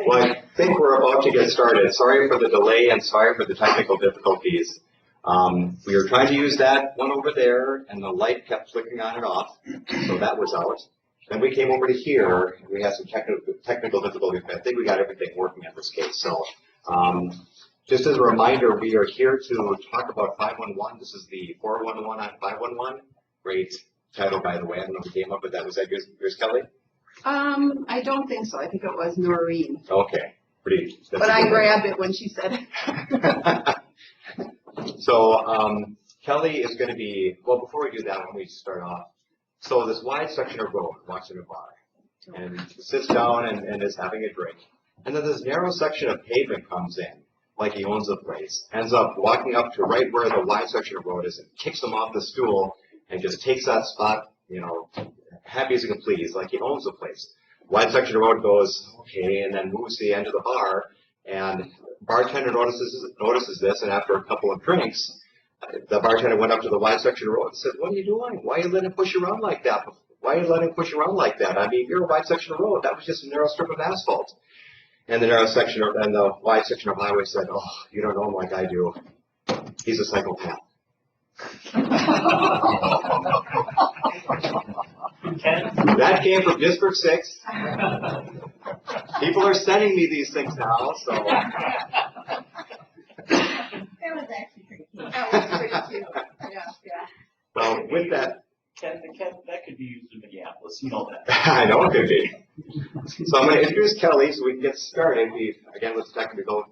Well, I think we're about to get started. Sorry for the delay and sorry for the technical difficulties. We were trying to use that one over there, and the light kept flickering on and off, so that was out. Then we came over to here, and we had some technical difficulties, but I think we got everything working in this case. So just as a reminder, we are here to talk about 511. This is the 411 on 511. Great title, by the way. I don't know who came up with that. Was that yours, Kelly? I don't think so. I think it was Noreen. Okay, pretty. But I grabbed it when she said it. So Kelly is going to be, well, before we do that, let me start off. So this wide section of road, walks in a bar, and sits down and is having a drink. And then this narrow section of pavement comes in, like he owns the place, ends up walking up to right where the wide section of road is and kicks him off the stool and just takes that spot, you know, happy as he can please, like he owns the place. Wide section of road goes, okay, and then moves to the end of the bar, and bartender notices this, and after a couple of drinks, the bartender went up to the wide section of road and said, "What are you doing? Why are you letting him push you around like that? Why are you letting him push you around like that? I mean, you're a wide section of road. That was just a narrow strip of asphalt." And the wide section of highway said, "Oh, you don't know him like I do. He's a psychopath." That came from District 6. People are sending me these things now, so. That was actually pretty cute. That was pretty cute. Yeah. Well, with that. Ken, that could be used in Minneapolis. You know that. I know it could be. So I'm going to introduce Kelly so we can get started. Again, with technical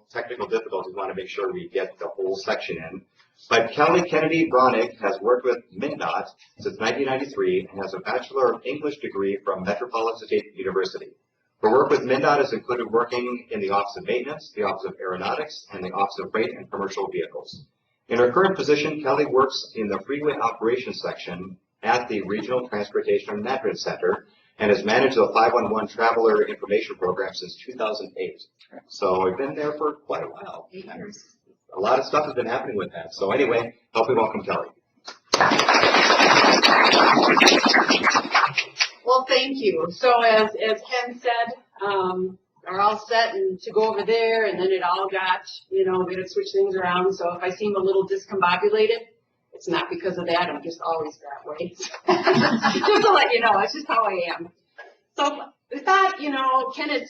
difficulties, we want to make sure we get the whole section in. But Kelly Kennedy Bronick has worked with MnDOT since 1993 and has a Bachelor of English degree from Metropolitan State University. Her work with MnDOT has included working in the Office of Maintenance, the Office of Aeronautics, and the Office of Freight and Commercial Vehicles. In her current position, Kelly works in the Freeway Operations Section at the Regional Transportation Management Center and has managed the 511 Traveler Information Program since 2008. So we've been there for quite a while. 8 years. A lot of stuff has been happening with that. So anyway, help me welcome Kelly. Well, thank you. So as Ken said, are all set and to go over there, and then it all got, we had to switch things around. So if I seem a little discombobulated, it's not because of that. I'm just always that way. Just to let you know, it's just how I am. So we thought, Ken had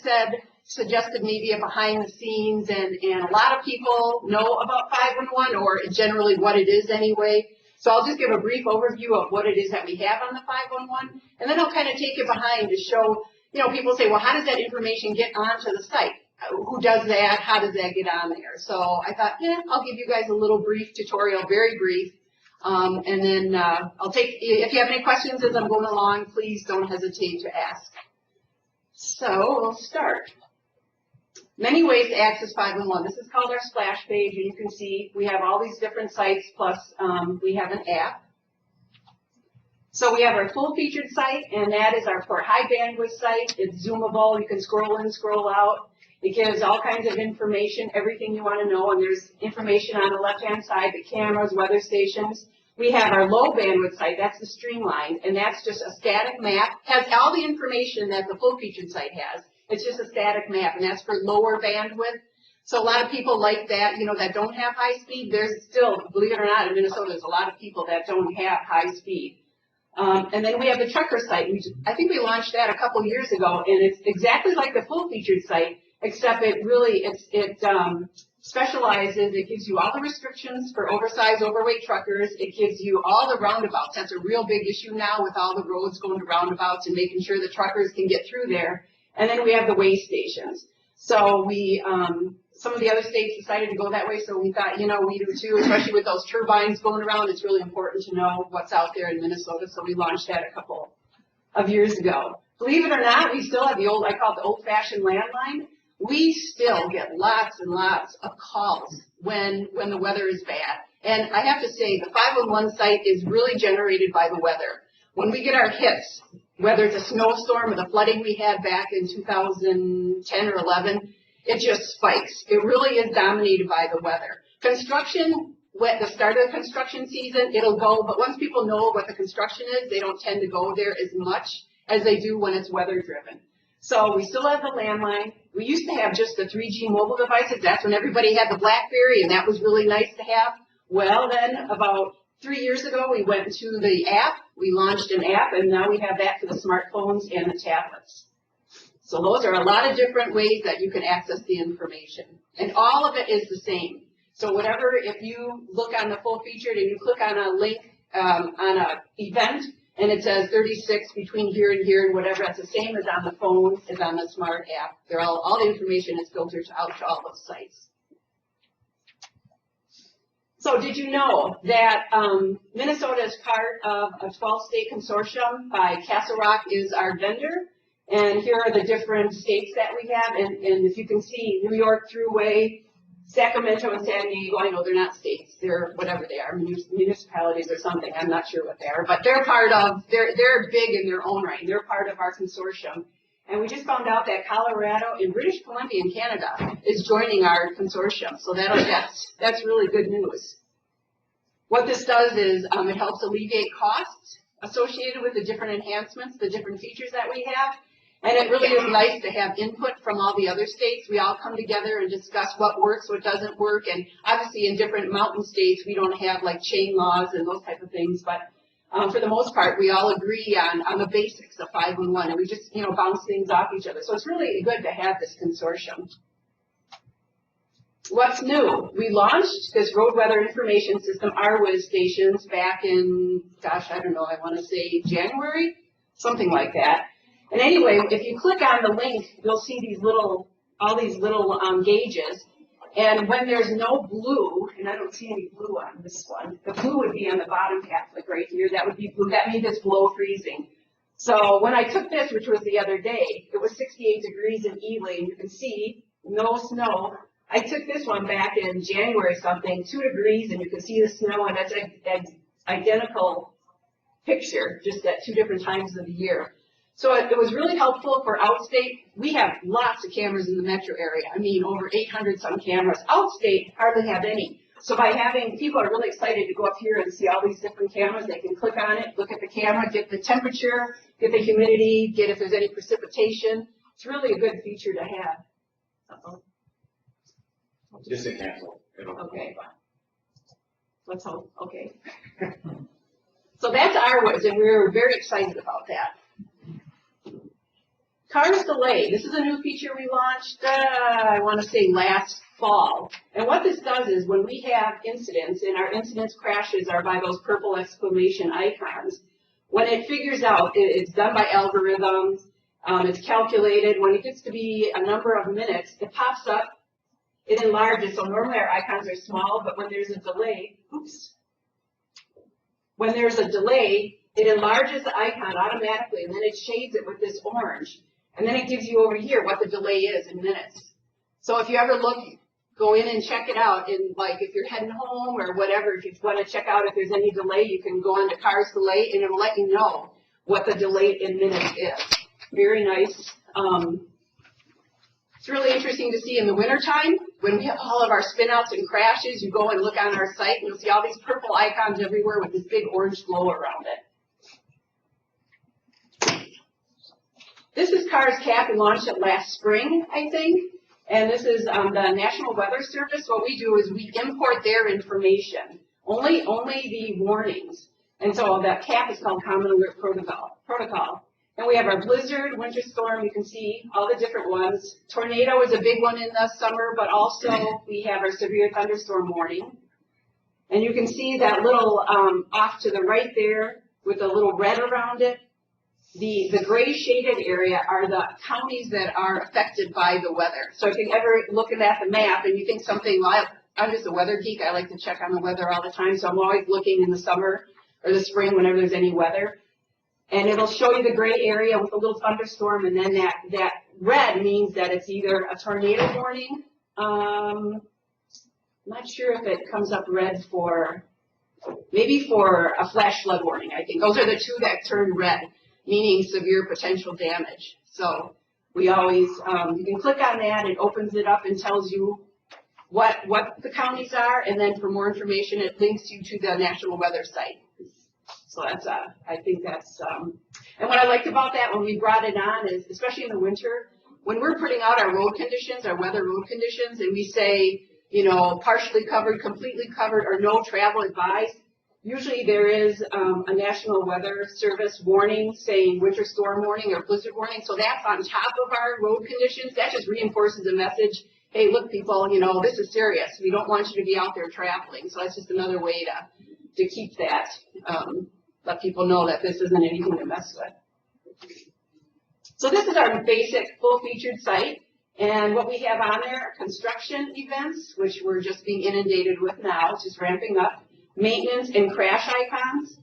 suggested maybe a behind the scenes, and a lot of people know about 511, or generally what it is anyway. So I'll just give a brief overview of what it is that we have on the 511, and then I'll kind of take it behind to show, people say, well, how does that information get onto the site? Who does that? How does that get on there? So I thought, I'll give you guys a little brief tutorial, very brief, and then I'll take, if you have any questions as I'm going along, please don't hesitate to ask. So we'll start. Many ways to access 511. This is called our splash page, and you can see we have all these different sites, plus we have an app. So we have our full featured site, and that is our high bandwidth site. It's zoomable. You can scroll in, scroll out. It gives all kinds of information, everything you want to know, and there's information on the left-hand side, the cameras, weather stations. We have our low bandwidth site, that's the streamlined, and that's just a static map. Has all the information that the full featured site has. It's just a static map, and that's for lower bandwidth. So a lot of people like that, that don't have high speed. There's still, believe it or not, in Minnesota, there's a lot of people that don't have high speed. And then we have the trucker site. I think we launched that a couple years ago, and it's exactly like the full featured site, except it really, it specializes. It gives you all the restrictions for oversized, overweight truckers. It gives you all the roundabouts. That's a real big issue now with all the roads going to roundabouts and making sure the truckers can get through there. And then we have the weigh stations. So we, some of the other states decided to go that way, so we thought, we do too, especially with those turbines going around. It's really important to know what's out there in Minnesota, so we launched that a couple of years ago. Believe it or not, we still have the I call it the old-fashioned landline. We still get lots and lots of calls when the weather is bad. And I have to say, the 511 site is really generated by the weather. When we get our hits, whether it's a snowstorm or the flooding we had back in 2010 or 11, it just spikes. It really is dominated by the weather. Construction, at the start of the construction season, it'll go, but once people know what the construction is, they don't tend to go there as much as they do when it's weather driven. So we still have the landline. We used to have just the 3G mobile devices. That's when everybody had the BlackBerry, and that was really nice to have. Well, then about 3 years ago, we went to the app. We launched an app, and now we have that for the smartphones and the tablets. So those are a lot of different ways that you can access the information. And all of it is the same. So whatever, if you look on the full featured and you click on a link on an event, and it says 36 between here and here and whatever, it's the same as on the phone, as on the smart app. They're all the information is filtered out to all those sites. So did you know that Minnesota is part of a 12-state consortium by Castle Rock is our vendor? And here are the different states that we have. And if you can see, New York Thruway, Sacramento and San Diego, I know they're not states, they're whatever they are, municipalities or something, I'm not sure what they are, but they're part of, they're big in their own right, they're part of our consortium. And we just found out that Colorado and British Columbia in Canada is joining our consortium, so that's really good news. What this does is it helps alleviate costs associated with the different enhancements, the different features that we have. And it really is nice to have input from all the other states. We all come together and discuss what works, what doesn't work. And obviously in different mountain states, we don't have like chain laws and those type of things. But for the most part, we all agree on the basics of 511. And we just, bounce things off each other. So it's really good to have this consortium. What's new? We launched this road weather information system, RWIS stations, back in, I don't know, I want to say January, something like that. And anyway, if you click on the link, you'll see all these little gauges. And when there's no blue, and I don't see any blue on this one, the blue would be on the bottom half, like right here. That would be blue. That means it's below freezing. So when I took this, which was the other day, it was 68 degrees in Ely. You can see no snow. I took this one back in January something, 2 degrees, and you can see the snow, and that's an identical picture, just at 2 different times of the year. So it was really helpful for outstate. We have lots of cameras in the metro area. I mean, over 800 some cameras. Outstate hardly have any. So by having, people are really excited to go up here and see all these different cameras. They can click on it, look at the camera, get the temperature, get the humidity, get if there's any precipitation. It's really a good feature to have. Uh-oh. Just a cancel. Okay. Let's hope. Okay. So that's RWIS, and we're very excited about that. Cars delay. This is a new feature we launched, I want to say last fall. And what this does is when we have incidents, and our incidents crashes are by those purple exclamation icons, when it figures out, it's done by algorithms, it's calculated, when it gets to be a number of minutes, it pops up, it enlarges. So normally our icons are small, but when there's a delay, when there's a delay, it enlarges the icon automatically, and then it shades it with this orange. And then it gives you over here what the delay is in minutes. So if you ever look, go in and check it out. And like if you're heading home or whatever, if you want to check out if there's any delay, you can go on to Cars Delay, and it'll let you know what the delay in minutes is. Very nice. It's really interesting to see in the wintertime, when we have all of our spinouts and crashes, you go and look on our site, and you'll see all these purple icons everywhere with this big orange glow around it. This is Cars Cap. We launched it last spring, I think. And this is the National Weather Service. What we do is we import their information, only the warnings. And so that CAP is called Common Alert Protocol. And we have our blizzard, winter storm. You can see all the different ones. Tornado is a big one in the summer, but also we have our severe thunderstorm warning. And you can see that little off to the right there with a little red around it. The gray shaded area are the counties that are affected by the weather. So if you ever look at the map and you think something, well, I'm just a weather geek, I like to check on the weather all the time, so I'm always looking in the summer or the spring whenever there's any weather. And it'll show you the gray area with a little thunderstorm, and then that red means that it's either a tornado warning. I'm not sure if it comes up red for, maybe for a flash flood warning, I think. Those are the two that turn red, meaning severe potential damage. So we always, you can click on that, it opens it up and tells you what the counties are, and then for more information, it links you to the National Weather site. So that's, I think that's, and what I liked about that when we brought it on is, especially in the winter, when we're putting out our road conditions, our weather road conditions, and we say, you know, partially covered, completely covered, or no travel advised, usually there is a National Weather Service warning saying winter storm warning or blizzard warning. So that's on top of our road conditions. That just reinforces the message, hey, look, people, you know, this is serious. We don't want you to be out there traveling. So that's just another way to keep that, let people know that this isn't anything to mess with. So this is our basic full-featured site. And what we have on there are construction events, which we're just being inundated with now, just ramping up. Maintenance and crash icons.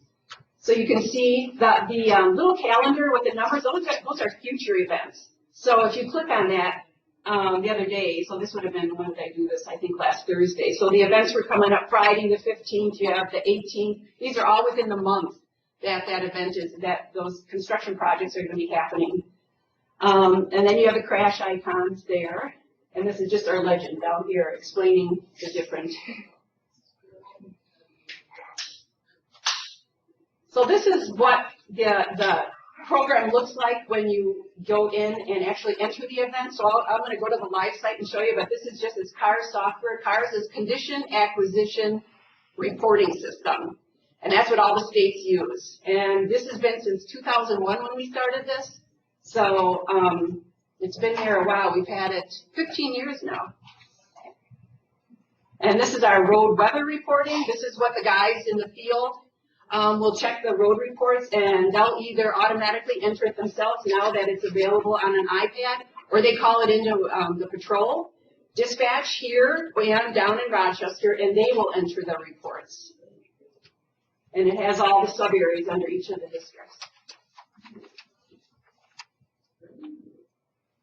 So you can see the little calendar with the numbers, those are future events. So if you click on that the other day, so this would have been, when did I do this? I think last Thursday. So the events were coming up Friday the 15th, you have the 18th. These are all within the month that event is, that those construction projects are going to be happening. And then you have the crash icons there. And this is just our legend down here explaining the different. So this is what the program looks like when you go in and actually enter the event. So I'm going to go to the live site and show you, but this is just as CARS software. CARS is Condition Acquisition Reporting System. And that's what all the states use. And this has been since 2001 when we started this. So it's been there a while. We've had it 15 years now. And this is our road weather reporting. This is what the guys in the field will check the road reports, and they'll either automatically enter it themselves now that it's available on an iPad, or they call it into the patrol dispatch here and down in Rochester, and they will enter the reports. And it has all the sub areas under each of the districts.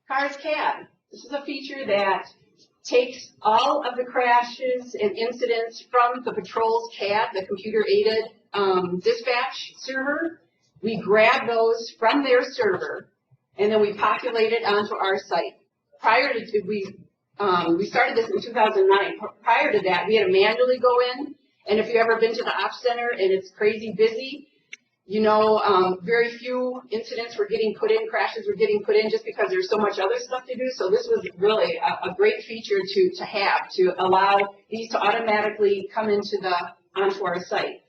CARS CAD. This is a feature that takes all of the crashes and incidents from the patrol's CAD, the computer-aided dispatch server. We grab those from their server, and then we populate it onto our site. Prior to, we started this in 2009. Prior to that, we had to manually go in, and if you've ever been to the ops center and it's crazy busy, you know, very few incidents were getting put in, crashes were getting put in just because there's so much other stuff to do. So this was really a great feature to have, to allow these to automatically come onto our site.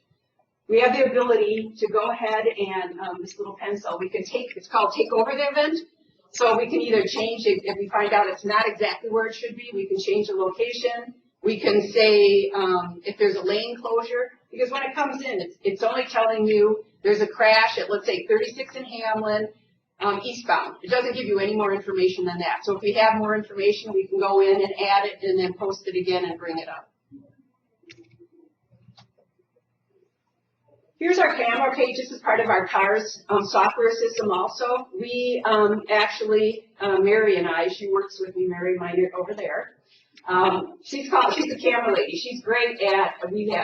We have the ability to go ahead and this little pencil, we can it's called take over the event. So we can either change it, if we find out it's not exactly where it should be, we can change the location. We can say if there's a lane closure, because when it comes in, it's only telling you there's a crash at, let's say, 36 in Hamlin, eastbound. It doesn't give you any more information than that. So if we have more information, we can go in and add it and then post it again and bring it up. Here's our camera page. This is part of our CARS software system also. We actually, Mary and I, she works with me, Mary Minor over there. She's a camera lady. She's great at,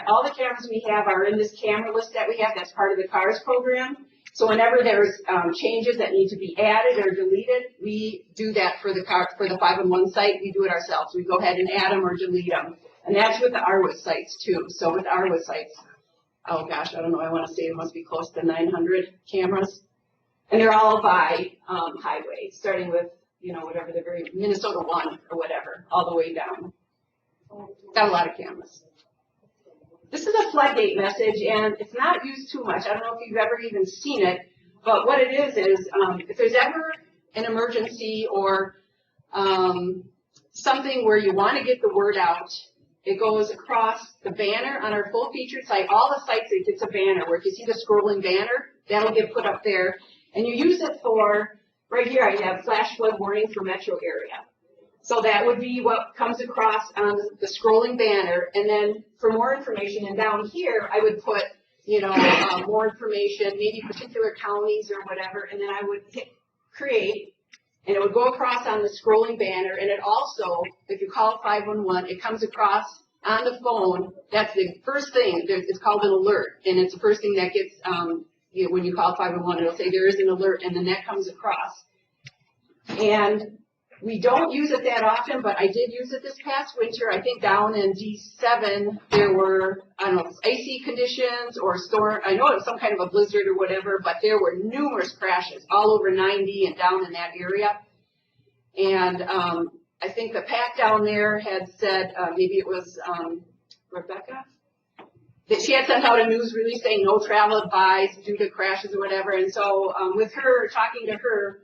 all the cameras we have are in this camera list that we have. That's part of the CARS program. So whenever there's changes that need to be added or deleted, we do that for the 511 site. We do it ourselves. We go ahead and add them or delete them. And that's with the ARWA sites too. So with ARWA sites, oh gosh, I don't know, I want to say it must be close to 900 cameras. And they're all by highway, starting with, you know, whatever the very, Minnesota 1 or whatever, all the way down. Got a lot of cameras. This is a floodgate message, and it's not used too much. I don't know if you've ever even seen it, but what it is if there's ever an emergency or something where you want to get the word out, it goes across the banner on our full featured site. All the sites, it gets a banner where if you see the scrolling banner, that'll get put up there. And you use it for, right here I have flash flood warning for metro area. So that would be what comes across on the scrolling banner. And then for more information, and down here I would put, you know, more information, maybe particular counties or whatever, and then I would hit create. And it would go across on the scrolling banner, and it also, if you call 511, it comes across on the phone. That's the first thing. It's called an alert, and it's the first thing that gets, when you call 511, it'll say there is an alert, and then that comes across. And We don't use it that often, but I did use it this past winter. I think down in D7 there were, I don't know, icy conditions or storm. I know it was some kind of a blizzard or whatever, but there were numerous crashes all over 90 and down in that area. And I think the PAC down there had said, maybe it was Rebecca, that she had sent out a news release saying no travel advised due to crashes or whatever. And so with her, talking to her,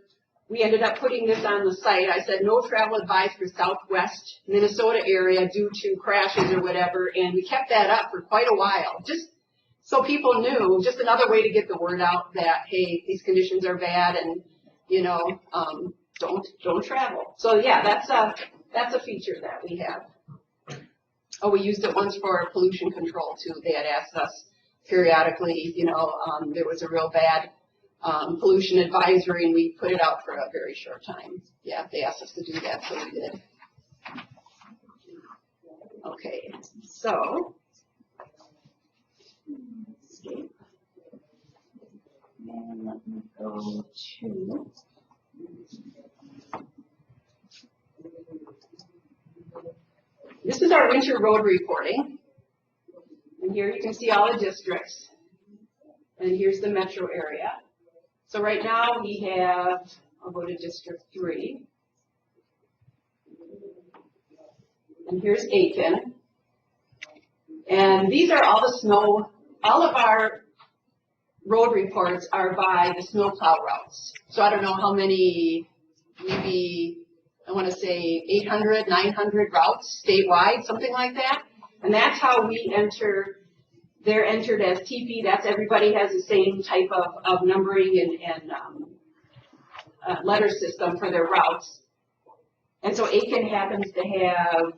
we ended up putting this on the site. I said no travel advised for southwest Minnesota area due to crashes or whatever. And we kept that up for quite a while, just so people knew, just another way to get the word out that, hey, these conditions are bad and, you know, don't travel. So yeah, that's a feature that we have. Oh, we used it once for pollution control too. They had asked us periodically, you know, there was a real bad pollution advisory and we put it out for a very short time. Yeah, they asked us to do that, so we did. Okay, so, escape. And let me go to, this is our winter road reporting. And here you can see all the districts. And here's the metro area. So right now we have, I'll go to District 3. And here's Aiken. And these are all the snow, all of our road reports are by the snowplow routes. So I don't know how many, maybe, I want to say 800, 900 routes statewide, something like that. And that's how we enter. They're entered as TP. That's everybody has the same type of numbering and letter system for their routes. And so Aiken happens to have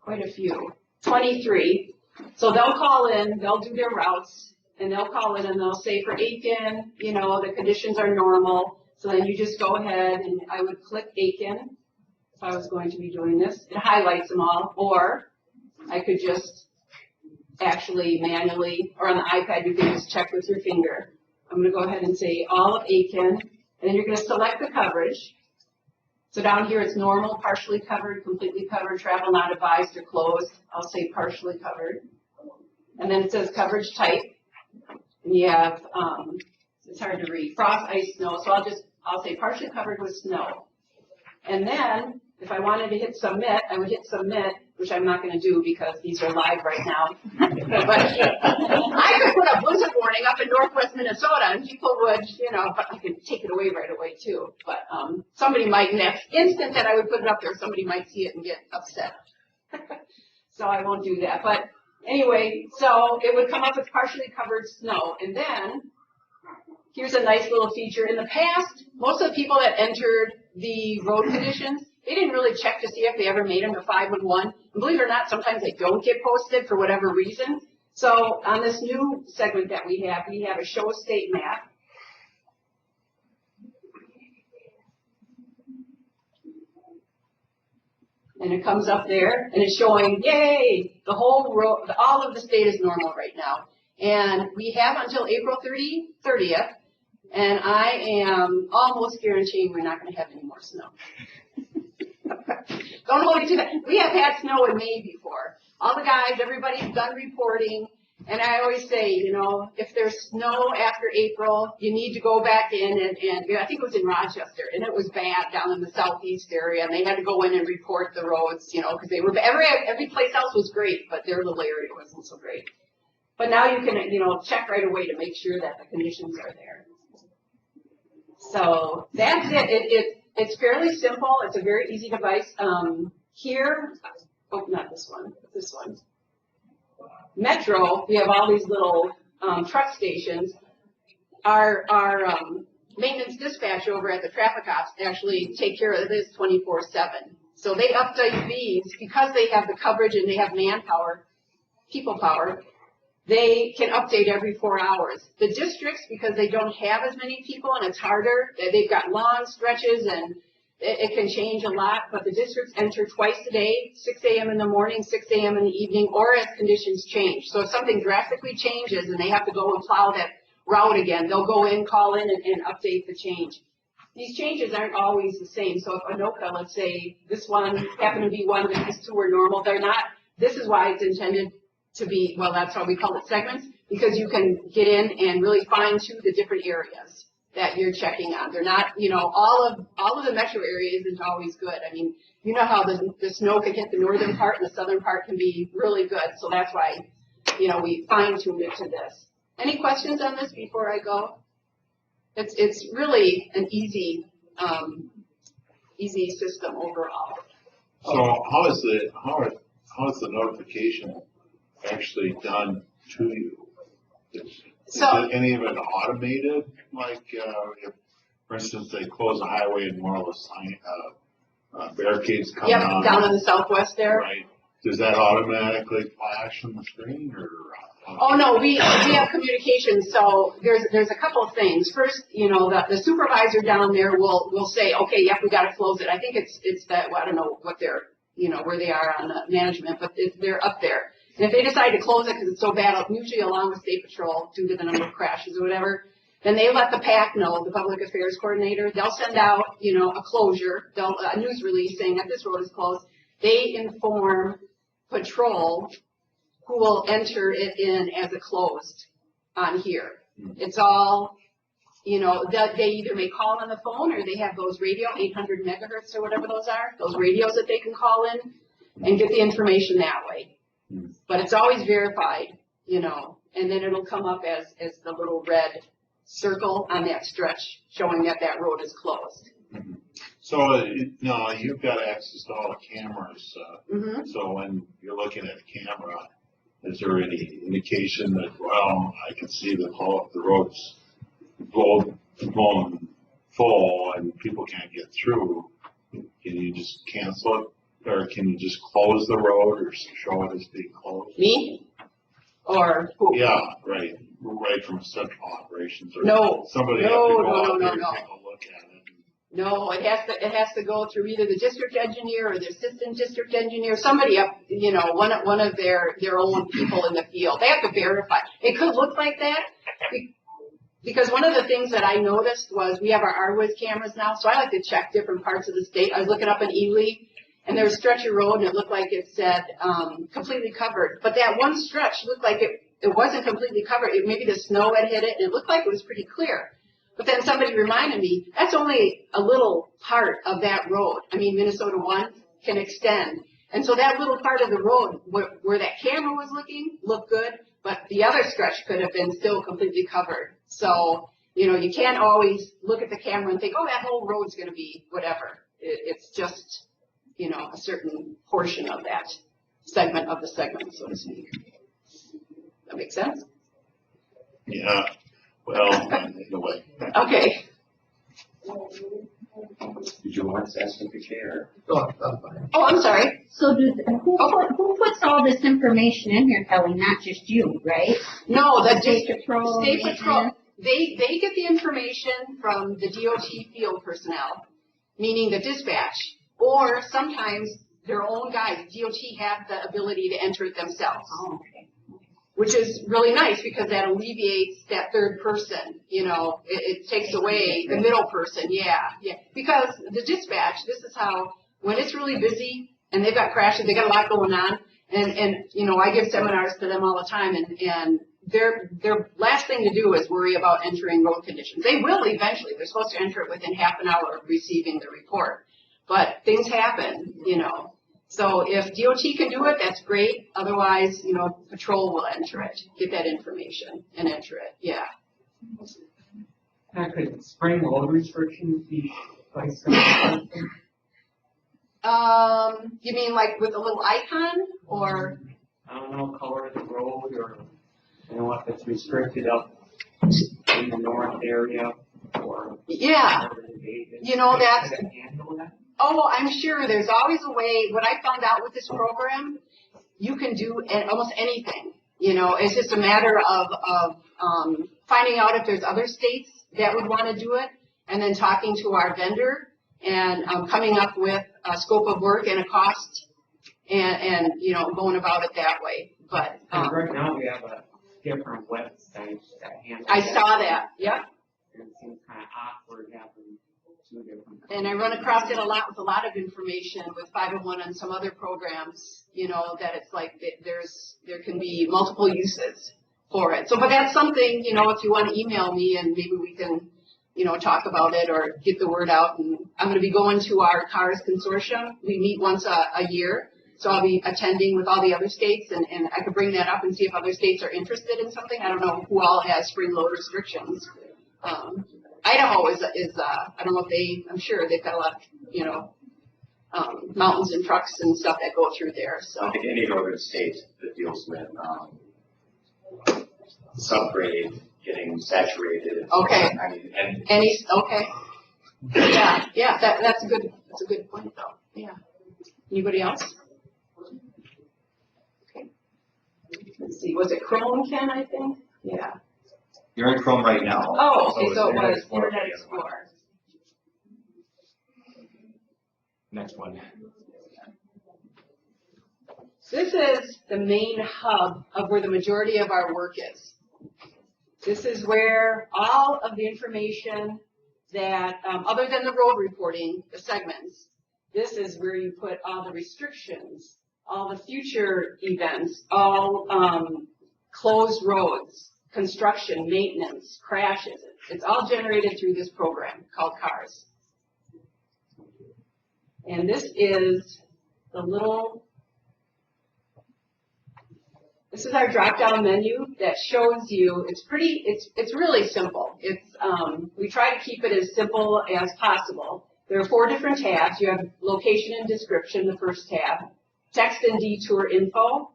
quite a few, 23. So they'll call in, they'll do their routes, and they'll call in and they'll say for Aiken, you know, the conditions are normal. So then you just go ahead and I would click Aiken if I was going to be doing this. It highlights them all, or I could just actually manually, or on the iPad, you can just check with your finger. I'm going to go ahead and say all of Aiken, and then you're going to select the coverage. So down here it's normal, partially covered, completely covered, travel not advised or closed. I'll say partially covered. And then it says coverage type. And you have, it's hard to read, frost, ice, snow. So I'll say partially covered with snow. And then if I wanted to hit submit, I would hit submit, which I'm not going to do because these are live right now. But I could put a blizzard warning up in northwest Minnesota and people would, you know, but I could take it away right away too. But somebody might, next instant that I would put it up there, somebody might see it and get upset. So I won't do that. But anyway, so it would come up with partially covered snow. And then here's a nice little feature. In the past, most of the people that entered the road conditions, they didn't really check to see if they ever made them to 511. And believe it or not, sometimes they don't get posted for whatever reason. So on this new segment that we have a show state map. And it comes up there, and it's showing, yay, the whole road, all of the state is normal right now. And we have until April 30th, and I am almost guaranteeing we're not going to have any more snow. Don't hold it to that. We have had snow in May before. All the guys, everybody's done reporting, and I always say, you know, if there's snow after April, you need to go back in and I think it was in Rochester, and it was bad down in the southeast area, and they had to go in and report the roads, you know, because they were, every place else was great, but their little area wasn't so great. But now you can, you know, check right away to make sure that the conditions are there. So that's it. It's fairly simple. It's a very easy device. Here, oh, not this one, but this one. Metro, we have all these little truck stations. Our maintenance dispatch over at the traffic ops actually take care of this 24/7. So they update these because they have the coverage and they have manpower, people power. They can update every 4 hours. The districts, because they don't have as many people and it's harder, they've got long stretches and it can change a lot, but the districts enter twice a day, 6 a.m. in the morning, 6 a.m. in the evening, or as conditions change. So if something drastically changes and they have to go and plow that route again, they'll go in, call in, and update the change. these changes aren't always the same. So if Anoka, let's say this one happened to be one, but these two were normal, they're not. This is why it's intended to be, well, that's why we call it segments, because you can get in and really fine tune the different areas that you're checking on. They're not, you know, all of the metro area isn't always good. I mean, you know how the snow can hit the northern part and the southern part can be really good. So that's why, you know, we fine tuned it to this. Any questions on this before I go? It's really an easy system overall. So how is the notification actually done to you? Is it any of it automated? Like, if, for instance, they close a highway and more of the sign, barricades come down. Down in the southwest there. Right. Does that automatically flash on the screen, or? Oh no, we have communication. So there's a couple of things. First, you know, the supervisor down there will say, okay, yep, we got to close it. I think it's that, well, I don't know what they're, you know, where they are on the management, but they're up there. And if they decide to close it because it's so bad, usually along with State Patrol due to the number of crashes or whatever, then they let the PAC know, the Public Affairs Coordinator. They'll send out, you know, a closure, a news release saying that this road is closed. They inform Patrol, who will enter it in as a closed on here. It's all, you know, they either may call on the phone or they have those radio, 800 megahertz or whatever those are, those radios that they can call in and get the information that way. But it's always verified, you know, and then it'll come up as the little red circle on that stretch showing that that road is closed. So now you've got access to all the cameras. Mm-hmm. So when you're looking at a camera, is there any indication that, well, I can see the road's blown full and people can't get through? Can you just cancel it? Or can you just close the road or show it as being closed? Me? Or who? Yeah, right from central operations. Or No. Somebody have to go out there and No. take a look at it. No, it has to go through either the district engineer or the assistant district engineer, somebody up, you know, one of their own people in the field. They have to verify. It could look like that because one of the things that I noticed was we have our RWIS cameras now, so I like to check different parts of the state. I was looking up in Ely, and there was a stretch of road, and it looked like it said completely covered. But that one stretch looked like it wasn't completely covered. Maybe the snow had hit it, and it looked like it was pretty clear. But then somebody reminded me, that's only a little part of that road. I mean, Minnesota 1 can extend. And so that little part of the road where that camera was looking looked good, but the other stretch could have been still completely covered. So, you know, you can't always look at the camera and think, oh, that whole road's going to be whatever. It's just, you know, a certain portion of that segment of the segment, so to speak. That make sense? Yeah. Well, in a way. Okay. Did you want to ask the chair? Oh, I'm fine. Oh, I'm sorry. So who puts all this information in here, Kelly? Not just you, right? No, the State Patrol. State Patrol. They get the information from the DOT field personnel, meaning the dispatch, or sometimes their own guys. DOT have the ability to enter it themselves. Oh, okay. Which is really nice because that alleviates that third person, you know, it takes away the middle person, yeah. Because the dispatch, this is how, when it's really busy and they've got crashes, they got a lot going on, and you know, I give seminars to them all the time, and their last thing to do is worry about entering road conditions. They will eventually, they're supposed to enter it within half an hour of receiving the report, but things happen, you know. So if DOT can do it, that's great. Otherwise, you know, Patrol will enter it, get that information and enter it. Yeah. Could spring load restrictions be placed on the system? You mean like with a little icon or? I don't know, color of the road or, you know, if it's restricted up in the north area or. Yeah. You know, that's. Could it handle that? Oh, I'm sure there's always a way. What I found out with this program, you can do almost anything. You know, it's just a matter of finding out if there's other states that would want to do it, and then talking to our vendor and coming up with a scope of work and a cost, and you know, going about it that way. But right now we have a different website that handles. I saw that. Yep. And it seems kind of awkward having two different. And I run across it a lot with a lot of information with 501 and some other programs, that it's like there can be multiple uses for it. So, but that's something, if you want to email me and maybe we can, talk about it or get the word out. And I'm going to be going to our CARS consortium. We meet once a year. So I'll be attending with all the other states and I could bring that up and see if other states are interested in something. I don't know who all has spring load restrictions. Idaho is I don't know if I'm sure they've got a lot of, mountains and trucks and stuff that go through there, so. I think any northern state that deals with, subgrade, getting saturated. Okay. I mean, and Okay. Yeah, that's a good point though, yeah. Anybody else? Okay. Let's see, was it Chrome, Ken, I think? Yeah. you're in Chrome right now. Oh, okay, so it Internet was Explorer Internet for the other one. Explorer. Next one. This is the main hub of where the majority of our work is. This is where all of the information that, other than the road reporting, the segments, this is where you put all the restrictions, all the future events, all closed roads, construction, maintenance, crashes. It's all generated through this program called CARS. And this is this is our drop-down menu that shows you, it's really simple. We try to keep it as simple as possible. There are 4 different tabs. You have location and description, the first tab, text and detour info,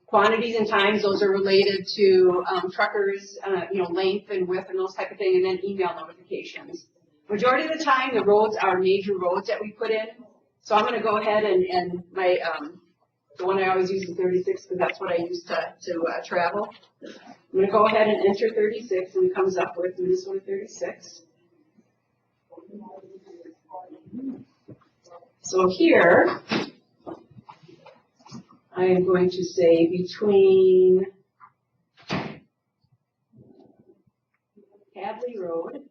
quantities and times, those are related to truckers, length and width and those type of things, and then email notifications. Majority of the time, the roads are major roads that we put in. So I'm going to go ahead and my, the one I always use is 36 because that's what I use to travel. I'm going to go ahead and enter 36 and it comes up with Minnesota 36. So here, I am going to say between Hadley Road,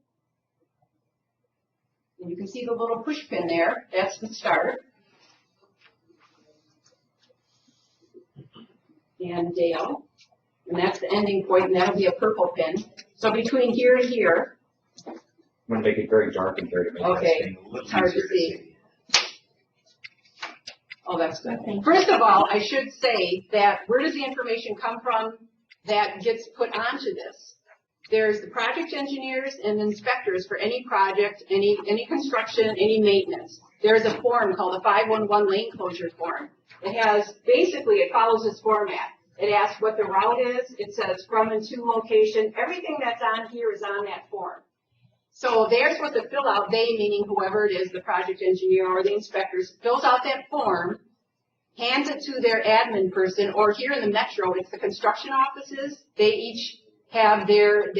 and you can see the little push pin there, that's the start, and Dale, and that's the ending point, and that'll be a purple pin. So between here and here, I'm gonna make it very dark in here to make Okay. this thing a little It's hard to easier see. Oh, that's good. First of all, I should say that where does the information come from that gets put onto this? There's the project engineers and inspectors for any project, any construction, any maintenance. There's a form called the 511 lane closure form. It follows this format. It asks what the route is. It says from and to location. Everything that's on here is on that form. So they're supposed to fill out, they meaning whoever it is, the project engineer or the inspectors, fills out that form, hands it to their admin person, or here in the metro, it's the construction offices. They each have their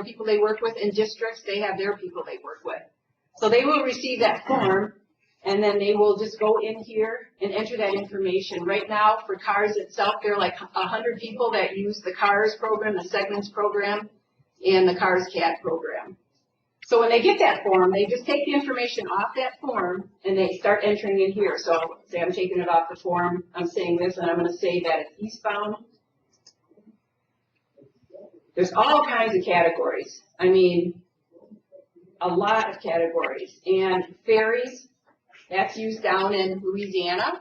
people they work with. In districts, they have their people they work with. So they will receive that form, and then they will just go in here and enter that information. Right now, for CARS itself, there are like 100 people that use the CARS program, the segments program, and the CARS CAD program. So when they get that form, they just take the information off that form and they start entering in here. So say I'm taking it off the form, I'm saying this, and I'm going to say that it's eastbound. There's all kinds of categories. I mean, a lot of categories. And ferries, that's used down in Louisiana.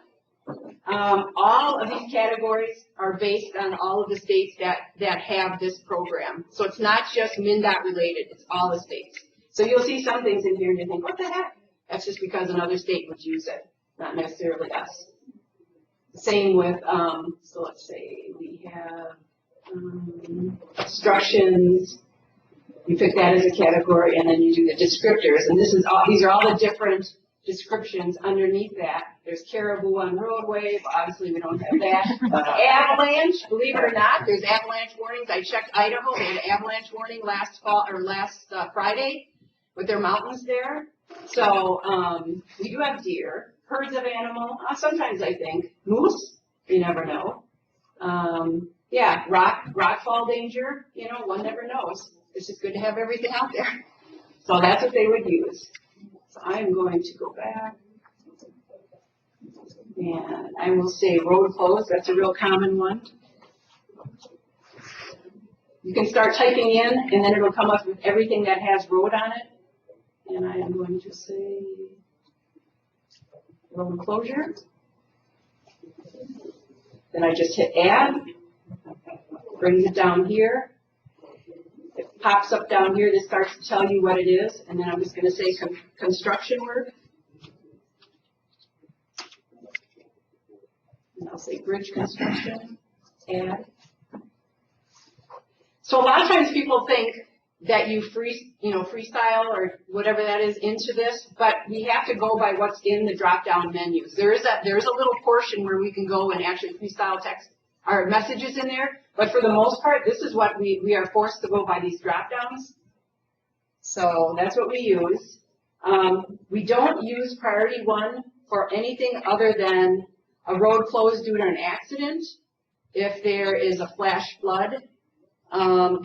All of these categories are based on all of the states that have this program. So it's not just MnDOT related, it's all the states. So you'll see some things in here and you think, what the heck? That's just because another state would use it, not necessarily us. Same with, so let's say we have obstructions. You pick that as a category and then you do the descriptors. And these are all the different descriptions underneath that. There's caribou on roadway, but obviously we don't have that. Avalanche, believe it or not, there's avalanche warnings. I checked Idaho, they had an avalanche warning last Friday with their mountains there. So we do have deer, herds of animal, sometimes I think, moose, you never know. Yeah, rockfall danger, one never knows. It's just good to have everything out there. So that's what they would use. So I'm going to go back. And I will say road closed, that's a real common one. You can start typing in, and then it'll come up with everything that has road on it. And I am going to say road closure. Then I just hit add, brings it down here. It pops up down here, this starts to tell you what it is, and then I'm just going to say construction work. And I'll say bridge construction, add. So a lot of times people think that you freestyle or whatever that is into this, but we have to go by what's in the drop-down menus. There is a little portion where we can go and actually freestyle text our messages in there, but for the most part, this is what we are forced to go by these drop-downs. So that's what we use. We don't use priority 1 for anything other than a road closed due to an accident, if there is a flash flood,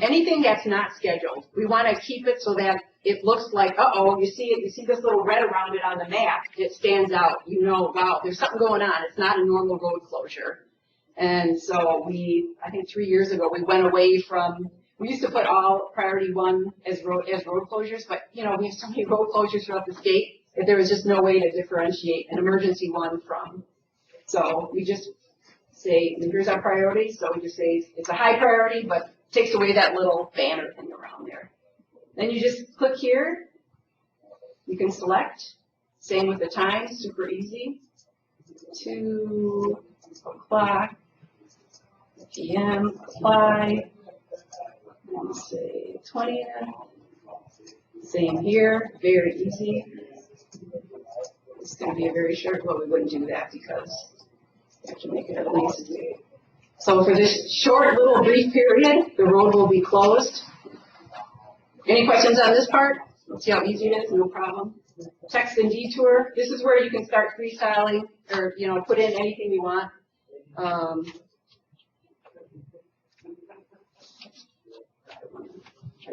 anything that's not scheduled. We want to keep it so that it looks like, uh-oh, you see this little red around it on the map, it stands out, you know, wow, there's something going on, it's not a normal road closure. And so I think 3 years ago, we went away from, we used to put all priority 1 as road closures, but you know, we have so many road closures throughout the state that there was just no way to differentiate an emergency 1 from. So we just say, here's our priority, so we just say it's a high priority, but takes away that little banner thing around there. Then you just click here. You can select. Same with the time, super easy. 2 o'clock p.m. apply. And say 20th. Same here, very easy. It's going to be a very short, well, we wouldn't do that because we have to make it at least. So for this short little brief period, the road will be closed. Any questions on this part? Let's see how easy it is, no problem. Text and detour, this is where you can start freestyling or, you know, put in anything you want. I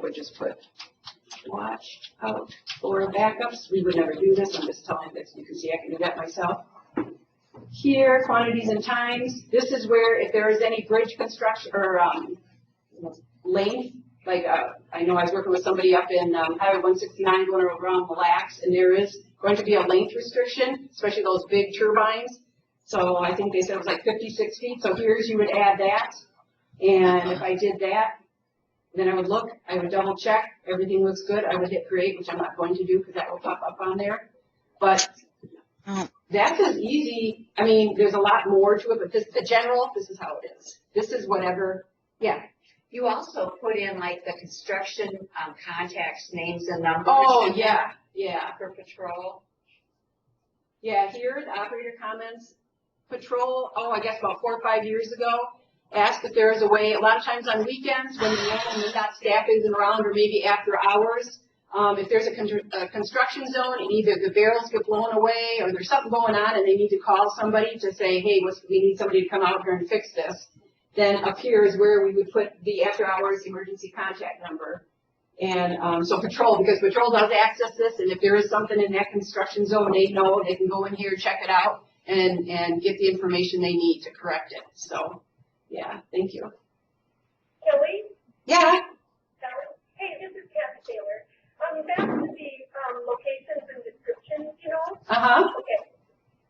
would just put watch out for backups. We would never do this, I'm just telling you this. You can see I can do that myself. Here, quantities and times. This is where if there is any bridge construction or length, like I know I was working with somebody up in Highway 169 going around Mille Lacs, and there is going to be a length restriction, especially those big turbines. So I think they said it was like 56 feet. So here's, you would add that. And if I did that, then I would look, I would double check, everything looks good. I would hit create, which I'm not going to do because that will pop up on there. But that's as easy. I mean, there's a lot more to it, but this is how it is. This is whatever, yeah. You also put in like the construction contacts, names and numbers. Oh, yeah, yeah. For patrol. Yeah, here, the operator comments, patrol, I guess about 4 or 5 years ago, asked if there is a way, a lot of times on weekends when the MnDOT staff isn't around or maybe after hours, if there's a construction zone and either the barrels get blown away or there's something going on and they need to call somebody to say, hey, we need somebody to come out here and fix this, then up here is where we would put the after hours emergency contact number. And so patrol, because patrol does access this, and if there is something in that construction zone, they know they can go in here, check it out, and get the information they need to correct it. So, yeah, thank you. Kelly? Yeah. Hey, this is Kathy Taylor. Back to the locations and descriptions, you know? Uh-huh. Okay.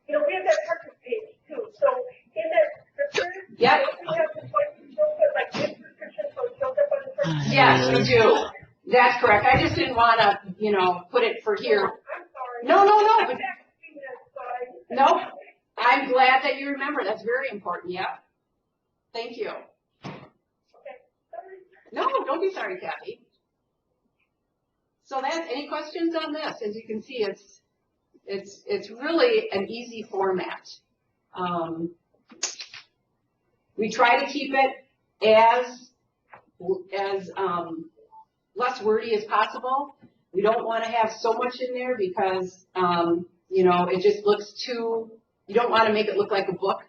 You know, we have that purpose page too. So in that description, Yep. we have the point control, like this description, so it shows up on the first. Yes, we do. That's correct. I just didn't want to, put it for here. I'm sorry. No. I'm back to being that side. Nope. I'm glad that you remember. That's very important. Yeah. Thank you. Okay. Sorry. No, don't be sorry, Kathy. So any questions on this? As you can see, it's really an easy format. We try to keep it as less wordy as possible. We don't want to have so much in there because, it just looks too, you don't want to make it look like a book.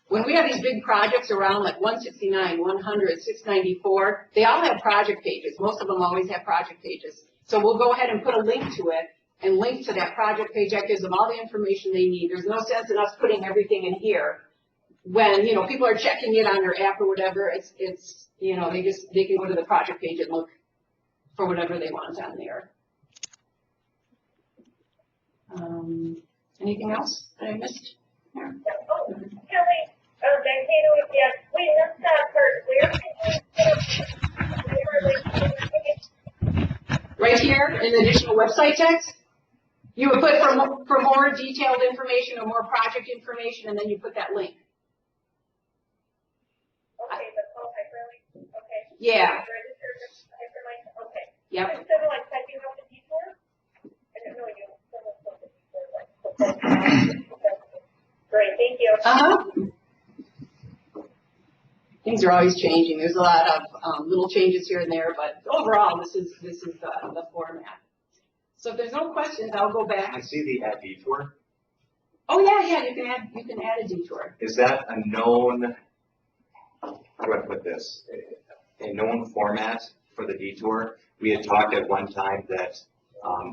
When we have these big projects around like 169, 100, 694, they all have project pages. Most of them always have project pages. So we'll go ahead and put a link to it, and link to that project page. That gives them all the information they need. There's no sense in us putting everything in here when, you know, people are checking it on their app or whatever. It's, you know, they can go to the project page and look for whatever they want on there. Anything else that I missed? Oh, Kelly, Mankato, yeah, we missed that part. Right here in the additional website text, you would put for more detailed information or more project information, and then you put that link. Okay, but, okay, really? Okay. Yeah. Registered information, okay. Yep. Instead of like typing out the detour? I didn't know you, someone put the detour, like, great, thank you. Things are always changing. There's a lot of little changes here and there, but overall, this is the format. So if there's no questions, I'll go back. I see the add detour. Oh yeah, you can add a detour. Is that a known, how do I put this? A known format for the detour? We had talked at one time that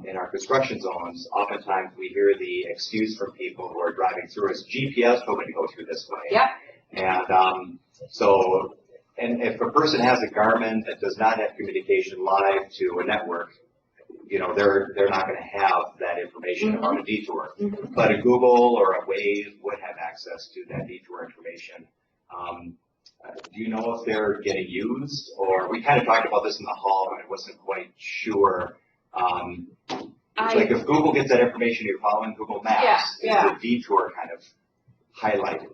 in our construction zones, oftentimes we hear the excuse from people who are driving through is GPS told me to go through this way. Yep. And so, and if a person has a Garmin that does not have communication live to a network, you know, they're not going to have that information about a detour. But a Google or a Waze would have access to that detour information. Do you know if they're getting used? Or we kind of talked about this in the hall, and I wasn't quite sure. Like if Google gets that information, you're following Google Maps, is the detour kind of highlighted?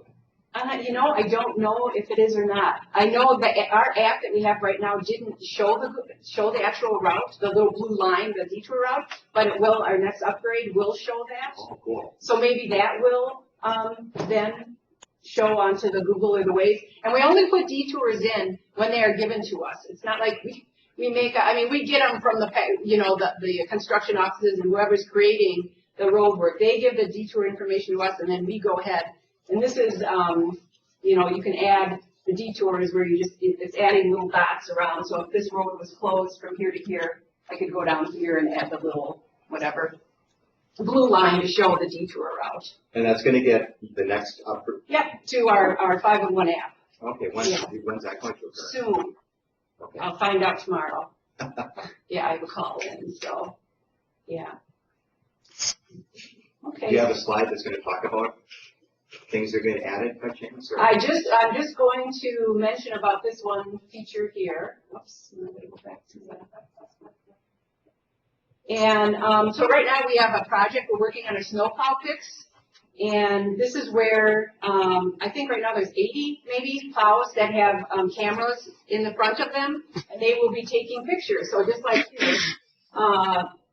You know, I don't know if it is or not. I know that our app that we have right now didn't show the actual route, the little blue line, the detour route, but it will. Our next upgrade will show that. Oh, cool. So maybe that will then show onto the Google or the Waze. And we only put detours in when they are given to us. It's not like we make. I mean, we get them from the construction offices and whoever's creating the road work. They give the detour information to us, and then we go ahead. And this is, you know, you can add the detours where it's adding little dots around. So if this road was closed from here to here, I could go down here and add the little, whatever, blue line to show the detour route. And that's going to get the next upgrade? Yep, to our 511 app. Okay, when's that going to occur? Soon. Okay. I'll find out tomorrow. Yeah, I have a call in, so, yeah. Okay. Do you have a slide that's going to talk about things that are getting added by chance? Or? I'm just going to mention about this one feature here. Oops, I'm going to go back to that. And so right now we have a project. We're working on a snowplow fix. And this is where I think right now there's 80 maybe plows that have cameras in the front of them, and they will be taking pictures. So just like here,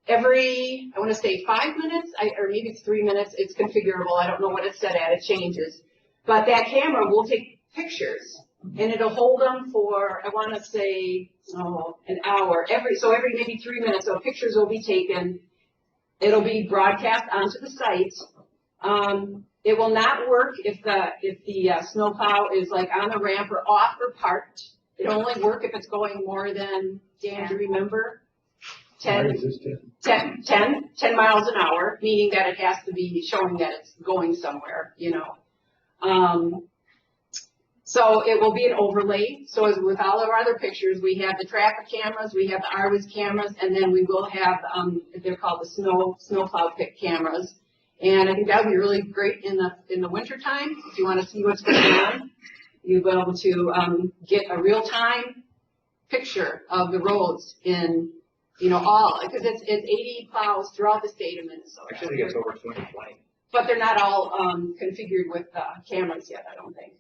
every, I want to say 5 minutes, or maybe it's 3 minutes, it's configurable. I don't know what it's set at, it changes. But that camera will take pictures, and it'll hold them for, I want to say, an hour. So every maybe 3 minutes, so pictures will be taken. It'll be broadcast onto the site. It will not work if the snowplow is like on the ramp or off or parked. It'll only work if it's going more than, Dan, do you remember? 10 miles an hour, meaning that it has to be showing that it's going somewhere, you know. So it will be an overlay. So as with all of our other pictures, we have the traffic cameras, we have the RWIS cameras, and then we will have, they're called the snowplow pick cameras. And I think that would be really great in the winter time. If you want to see what's going on, you'll be able to get a real-time picture of the roads in, you know, all, because it's 80 plows throughout the state of Minnesota. Actually, I think it's over 2020. But they're not all configured with cameras yet, I don't think.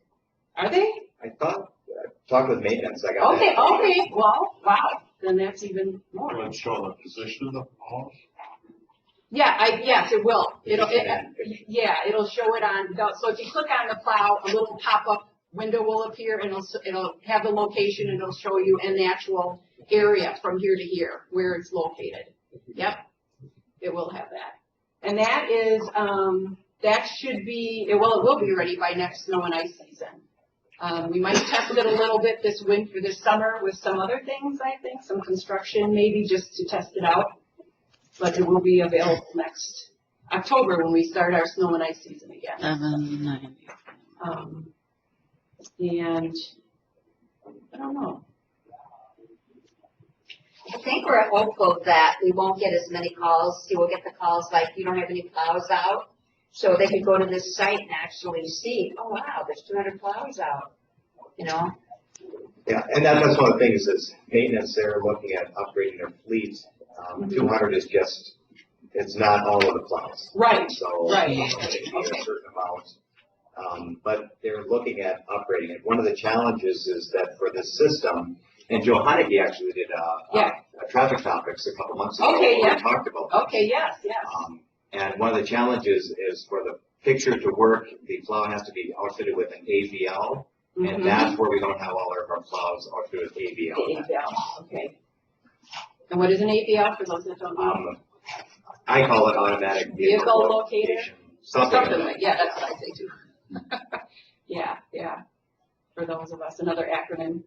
Are they? I thought, talk with maintenance, I got Okay, that. okay, well, wow, then that's even more. Will it show the position of the plows? Yeah, yes, it will. It'll show it on, so if you click on the plow, a little pop-up window will appear, and it'll have the location, and it'll show you in the actual area from here to here, where it's located. Yep, it will have that. And that is, that should be, it will be ready by next snow and ice season. We might test it a little bit this summer with some other things, I think, some construction maybe, just to test it out. but it will be available next October when we start our snow and ice season again. 790. And I don't know. I think we're hopeful that we won't get as many calls. You will get the calls like you don't have any plows out. So they can go to this site and actually see, oh wow, there's 200 plows out, you know? Yeah, and that's one of the things is maintenance, they're looking at upgrading their fleet. 200 is just, it's not all of the plows. Right, So, right. They need a certain amount. But they're looking at upgrading it. One of the challenges is that for this system, and Joe Haneke actually did a traffic topics a couple months ago. Okay, where yeah. we talked about that. Okay, yes, yes. And one of the challenges is for the picture to work, the plow has to be outfitted with an AVL. And that's where we don't have all of our plows outfitted with AVL. The AVL, okay. And what is an AVL for those that don't know? I call it automatic Vehicle locator? Something Something like like, yeah, that's what I say too. Yeah, yeah. For those of us, another acronym.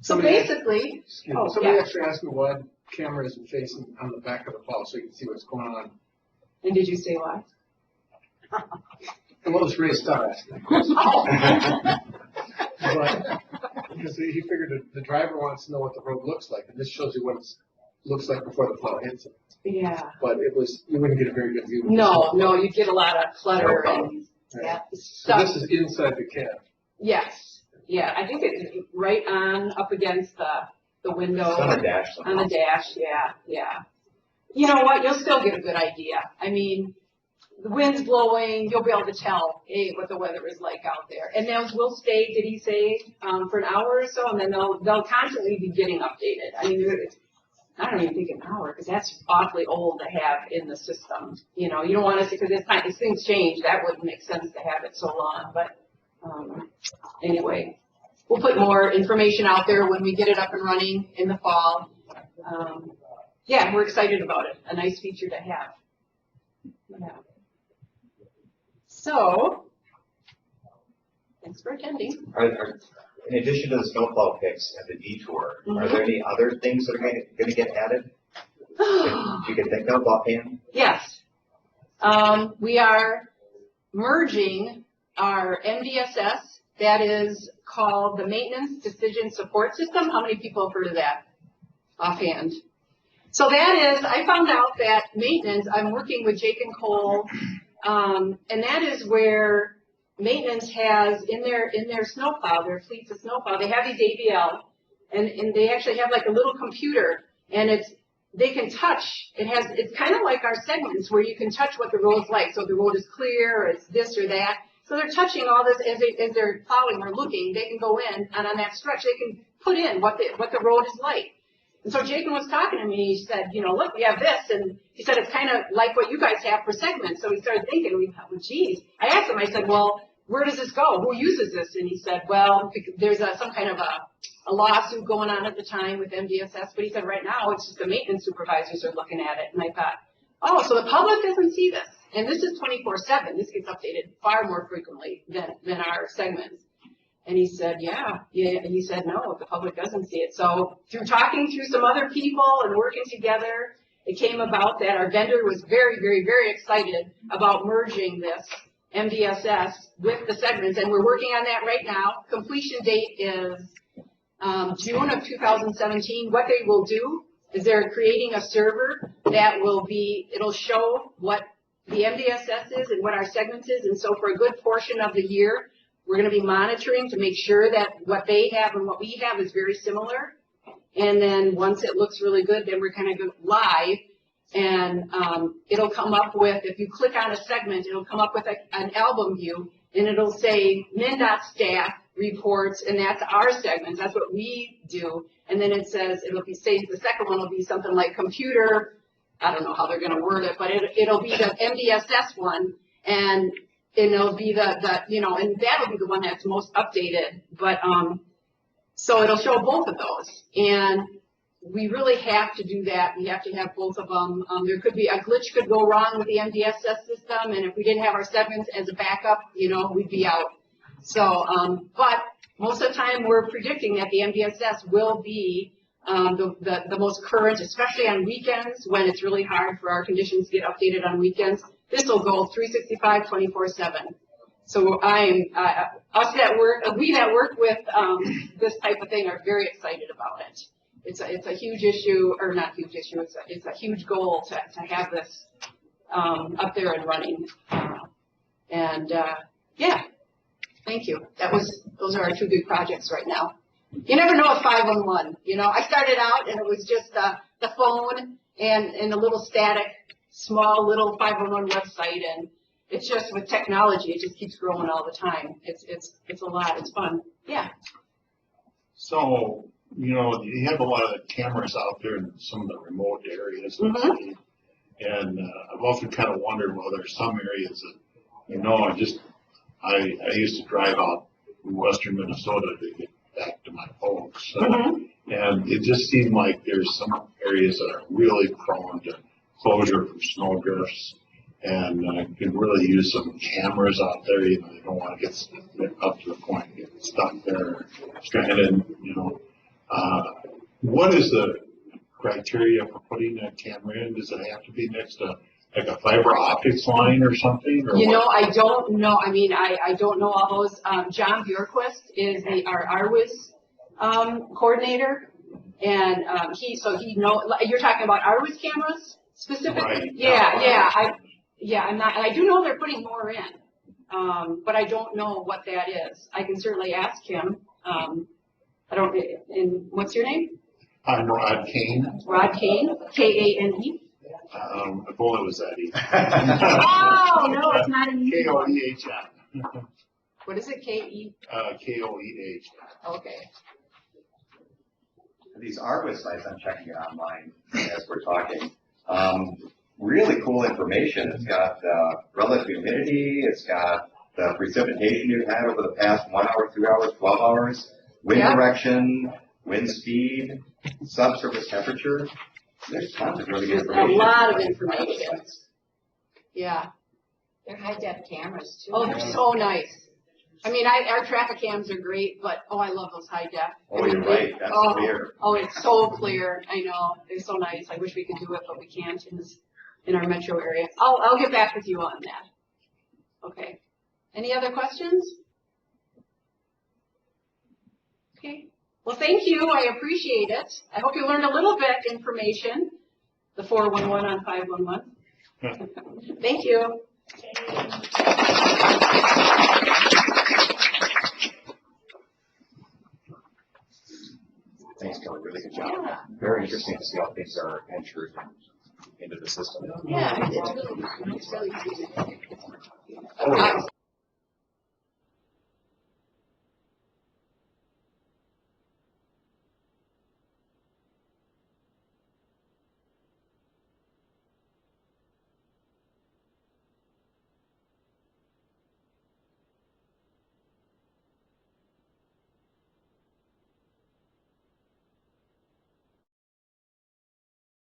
So basically, Somebody actually asked me why the camera isn't facing on the back of the plow so you can see what's going on. and did you say why? And what was Ray Star asking? But, because he figured the driver wants to know what the road looks like, and this shows you what it looks like before the plow hits it. Yeah. But you wouldn't get a very good view. No, you get a lot of clutter and Right. So stuff. this is inside the cab. Yes, yeah, I think it's right on, up against the window. It's on the dash somehow. On the dash, yeah. You know what, you'll still get a good idea. I mean, the wind's blowing, you'll be able to tell, what the weather is like out there. And those will stay, did he say, for an hour or so, and then they'll constantly be getting updated. I mean, I don't even think an hour, because that's awfully old to have in the system. You know, you don't want to, because as things change, that wouldn't make sense to have it so long, but anyway. We'll put more information out there when we get it up and running in the fall. Yeah, we're excited about it. A nice feature to have. Yeah. So, thanks for attending. In addition to the snowplow picks and the detour, are there any other things that are going to get added that you can think of offhand? Yes. We are merging our MDSS, that is called the Maintenance Decision Support System. How many people have heard of that offhand? So that is, I found out that maintenance, I'm working with Jake and Cole, and that is where maintenance has in their snowplow, their fleets of snowplow, they have these AVL, and they actually have like a little computer, and they can touch, it's kind of like our segments where you can touch what the road's like. So the road is clear, or it's this or that. So they're touching all this as they're plowing or looking. They can go in, and on that stretch, they can put in what the road is like. And so Jacob was talking to me, he said, look, we have this, and he said, it's kind of like what you guys have for segments. So we started thinking, geez. I asked him, I said, well, where does this go? Who uses this? And he said, well, there's some kind of a lawsuit going on at the time with MDSS, but he said, right now, it's just the maintenance supervisors are looking at it. And I thought, oh, so the public doesn't see this. And this is 24/7. This gets updated far more frequently than our segments. And he said, yeah. And he said, no, the public doesn't see it. So through talking through some other people and working together, it came about that our vendor was very, very, very excited about merging this MDSS with the segments. And we're working on that right now. Completion date is June of 2017. What they will do is they're creating a server that it'll show what the MDSS is and what our segments is. And so for a good portion of the year, we're going to be monitoring to make sure that what they have and what we have is very similar. And then once it looks really good, then we're kind of go live. And it'll come up with, if you click on a segment, it'll come up with an album view, and it'll say MnDOT staff reports, and that's our segments. That's what we do. And then it says, the second one will be something like computer. I don't know how they're going to word it, but it'll be the MDSS one, and it'll be and that'll be the one that's most updated. But so it'll show both of those, and we really have to do that. We have to have both of them. There could be a glitch could go wrong with the MDSS system, and if we didn't have our segments as a backup, we'd be out. So, but most of the time we're predicting that the MDSS will be the most current, especially on weekends when it's really hard for our conditions to get updated on weekends. This will go 365, 24/7. So us that work, we that work with this type of thing are very excited about it. It's a huge issue, or not huge issue. It's a huge goal to have this up there and running. Yeah, thank you. Those are our two big projects right now. You never know with 511. You know, I started out and it was just the phone and a little static, small little 511 website, and it's just with technology, it just keeps growing all the time. It's a lot. It's fun. Yeah. So, you know, you have a lot of cameras out there in some of the remote areas. Mm-hmm. And I've often kind of wondered, well, there's some areas that, you know, I used to drive out in western Minnesota to get back to my folks. Mm-hmm. And it just seemed like there's some areas that are really prone to closure for snow drifts. And could really use some cameras out there. You know, you don't want to get up to the point of getting stuck there, stranded. You know, what is the criteria for putting a camera in? Does it have to be next to like a fiber optics line or something? Or You know, what? I don't know. I mean, I don't know all those. John Bjorquist is our ARWIS coordinator, and he knows. You're talking about ARWIS cameras specifically? Right. I'm not, and I do know they're putting more in, but I don't know what that is. I can certainly ask him. I don't. And what's your name? I'm Rod Kane. Rod Kane. Kane. If only it was that easy. Oh, no, it's not an easy one. Koeh. What is it? Ke? Koeh. Okay. These ARWIS sites, I'm checking it online as we're talking. Really cool information. It's got relative humidity. It's got the precipitation you've had over the past 1 hour, 2 hours, 12 hours, wind direction, wind speed, subsurface temperature. There's tons of really good There's information. a lot of information. Yeah. They're high-def cameras too. Oh, they're so nice. I mean, our traffic cams are great, but I love those high def. Oh, you're right. That's clear. Oh, it's so clear. I know. They're so nice. I wish we could do it, but we can't in our metro area. I'll get back with you on that. Okay. Any other questions? Okay. Well, thank you. I appreciate it. I hope you learned a little bit information. The 411 on 511. Thank you. Thanks, Kelly. Really good job. Yeah. Very interesting to see how things are entered into the system. Yeah, it's really easy. Oh, yeah.